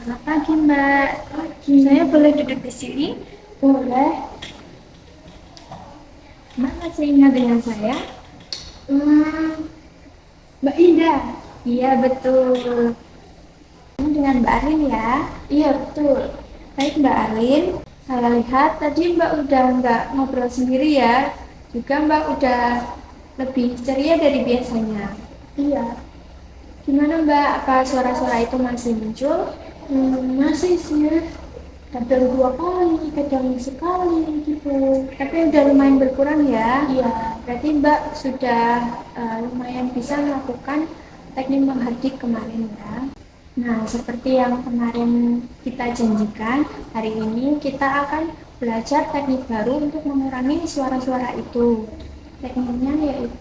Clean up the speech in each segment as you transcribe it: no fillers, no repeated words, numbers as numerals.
Selamat pagi, Mbak. Saya boleh duduk di sini? Boleh. Mbak masih ingat dengan saya? Hmm, Mbak Ida. Iya, betul. Ini dengan Mbak Arin ya? Iya, betul. Baik, Mbak Arin. Saya lihat tadi Mbak udah nggak ngobrol sendiri ya. Juga Mbak udah lebih ceria dari biasanya. Iya. Gimana Mbak? Apa suara-suara itu masih muncul? Masih sih. Kadang 2 kali, kadang sekali gitu. Tapi udah lumayan berkurang ya. Iya. Berarti Mbak sudah lumayan bisa melakukan teknik menghadik kemarin ya. Nah, seperti yang kemarin kita janjikan, hari ini kita akan belajar teknik baru untuk mengurangi suara-suara itu. Tekniknya yaitu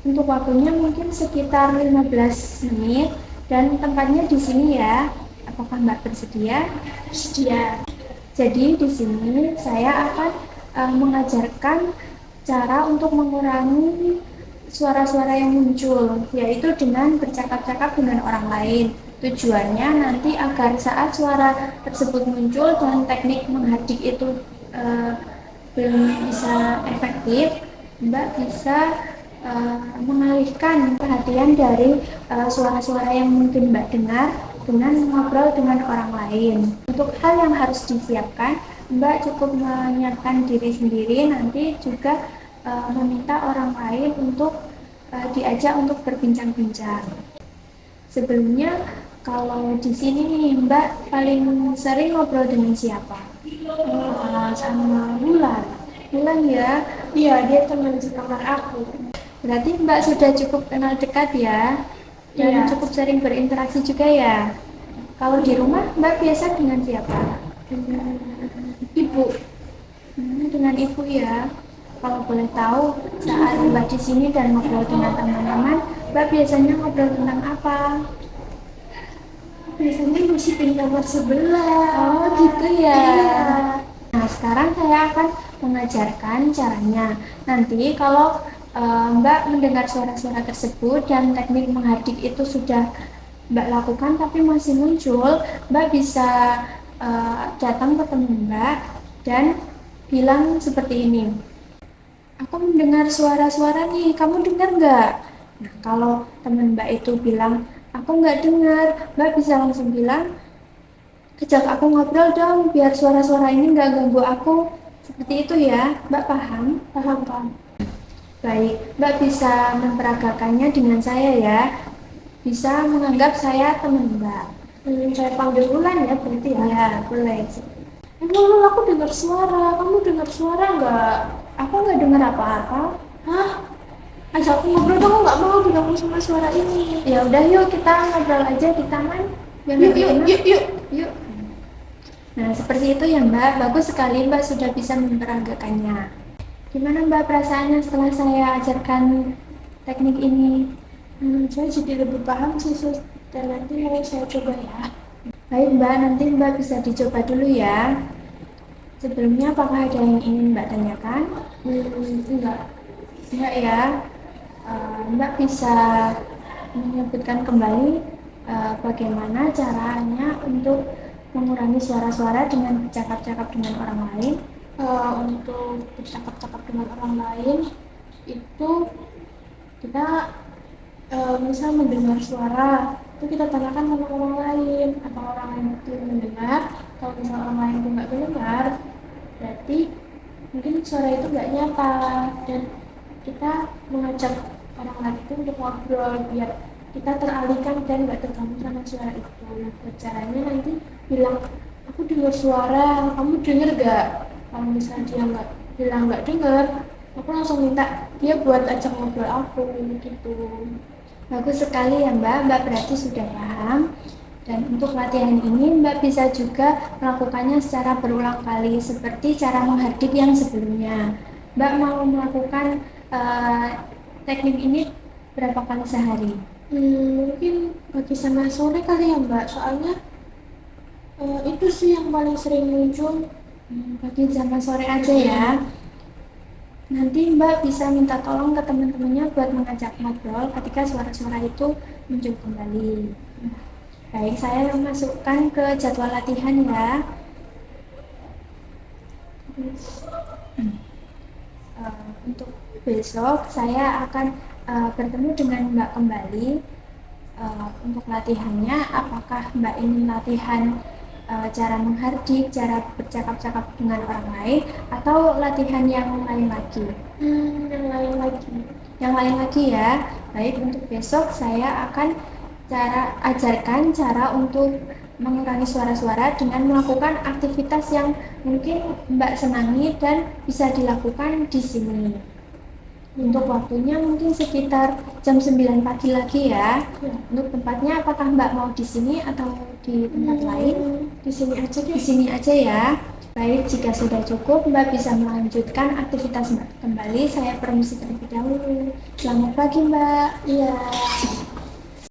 untuk waktunya mungkin sekitar 15 menit dan tempatnya di sini ya. Apakah Mbak bersedia? Sedia. Jadi di sini saya akan mengajarkan cara untuk mengurangi suara-suara yang muncul, yaitu dengan bercakap-cakap dengan orang lain. Tujuannya nanti agar saat suara tersebut muncul dan teknik menghadik itu uh, belum bisa efektif, Mbak bisa mengalihkan perhatian dari suara-suara yang mungkin Mbak dengar dengan ngobrol dengan orang lain. Untuk hal yang harus disiapkan, Mbak cukup menyiapkan diri sendiri, nanti juga meminta orang lain untuk diajak untuk berbincang-bincang. Sebelumnya, kalau di sini nih Mbak paling sering ngobrol dengan siapa? Sama Bulan. Bulan ya. Iya, dia teman sekamar aku. Berarti Mbak sudah cukup kenal dekat ya, dan Iya. cukup sering berinteraksi juga ya. Kalau di rumah Mbak biasa dengan siapa? Ibu. Dengan ibu ya. Kalau boleh tahu, saat Mbak di sini dan ngobrol dengan teman-teman, Mbak biasanya ngobrol tentang apa? Biasanya gosipin kamar sebelah. Oh gitu ya. Iya. Nah, sekarang saya akan mengajarkan caranya. Nanti kalau Mbak mendengar suara-suara tersebut dan teknik menghadik itu sudah Mbak lakukan tapi masih muncul, Mbak bisa datang ke teman Mbak dan bilang seperti ini. Aku mendengar suara-suara nih, kamu dengar nggak? Nah, kalau teman Mbak itu bilang, aku nggak dengar, Mbak bisa langsung bilang, ajak aku ngobrol dong, biar suara-suara ini nggak ganggu aku. Seperti itu ya, Mbak paham? Paham, Pak. Baik, Mbak bisa memperagakannya dengan saya ya. Bisa menganggap saya teman Mbak. Saya panggil Bulan ya, berarti ya. Ya, boleh. Emang aku dengar suara, kamu dengar suara nggak? Aku nggak dengar apa-apa. Hah? Ajak aku ngobrol dong, aku nggak mau diganggu sama suara ini. Ya udah yuk kita ngobrol aja di taman. Biar Yuk, lebih yuk, enak. yuk, yuk. Yuk. Nah, seperti itu ya Mbak. Bagus sekali Mbak sudah bisa memperagakannya. Gimana Mbak perasaannya setelah saya ajarkan teknik ini? Saya jadi lebih paham sih, Sus. Dan nanti mau saya coba ya. Baik Mbak, nanti Mbak bisa dicoba dulu ya. Sebelumnya apakah ada yang ingin Mbak tanyakan? Enggak. Enggak ya. Mbak bisa menyebutkan kembali bagaimana caranya untuk mengurangi suara-suara dengan bercakap-cakap dengan orang lain. Untuk bercakap-cakap dengan orang lain, itu kita misal mendengar suara, itu kita tanyakan sama orang lain, apa orang lain itu mendengar. Kalau misal orang lain itu nggak mendengar, berarti mungkin suara itu nggak nyata, dan kita mengajak orang lain itu untuk ngobrol biar kita teralihkan dan nggak terganggu sama suara itu. Nah, caranya nanti bilang, aku dengar suara, kamu dengar nggak? Kalau misalnya dia nggak bilang nggak dengar, aku langsung minta dia buat ajak ngobrol aku gitu. Bagus sekali ya Mbak, Mbak berarti sudah paham. Dan untuk latihan ini Mbak bisa juga melakukannya secara berulang kali seperti cara menghadik yang sebelumnya. Mbak mau melakukan teknik ini berapa kali sehari? Mungkin pagi sama sore kali ya Mbak, soalnya itu sih yang paling sering muncul. Pagi sama sore aja ya. Nanti Mbak bisa minta tolong ke teman-temannya buat mengajak ngobrol ketika suara-suara itu muncul kembali. Baik, saya masukkan ke jadwal latihan ya. Untuk besok saya akan bertemu dengan Mbak kembali untuk latihannya. Apakah Mbak ingin latihan cara menghardik, cara bercakap-cakap dengan orang lain, atau latihan yang lain lagi? Yang lain lagi. Yang lain lagi ya. Baik, untuk besok saya akan ajarkan cara untuk mengurangi suara-suara dengan melakukan aktivitas yang mungkin Mbak senangi dan bisa dilakukan di sini. Untuk waktunya mungkin sekitar jam 9 pagi lagi ya. Ya. Untuk tempatnya apakah Mbak mau di sini atau di tempat lain? Di sini aja Di deh. sini aja ya. Baik, jika sudah cukup, Mbak bisa melanjutkan aktivitas Mbak kembali. Saya permisi terlebih dahulu. Selamat pagi, Mbak. Iya.